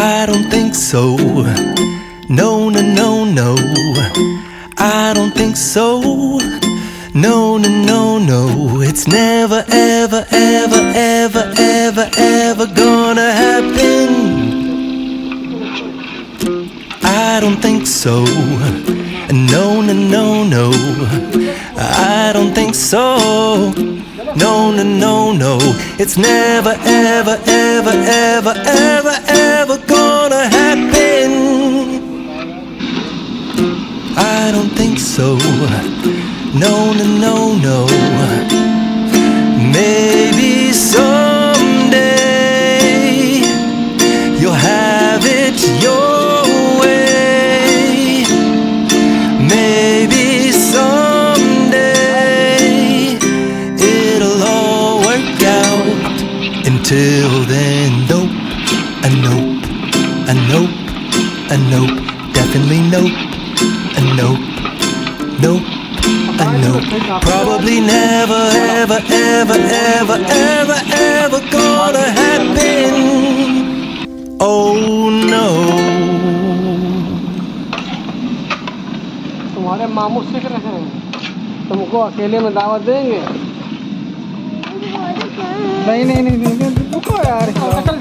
I don't think so. No, no, no, no. I don't think so. No, no, no, no. It's never, ever, ever, ever, ever, ever gonna happen. I don't think so. No, no, no, no. I don't think so. No, no, no, no. It's never, ever, ever, ever, ever, ever gonna happen. I don't think so. No, no, no, no. Maybe someday you'll have it your way. Maybe someday it'll all work out. Until then, nope, a nope, a nope, a nope, definitely nope, a nope, nope, a nope. Probably never, ever, ever, ever, ever, ever gonna happen. Oh no. तुम्हारे मामू सीख रहे हैं, तुमको अकेले में दावत देंगे? नहीं नहीं नहीं नहीं रुको यार, चल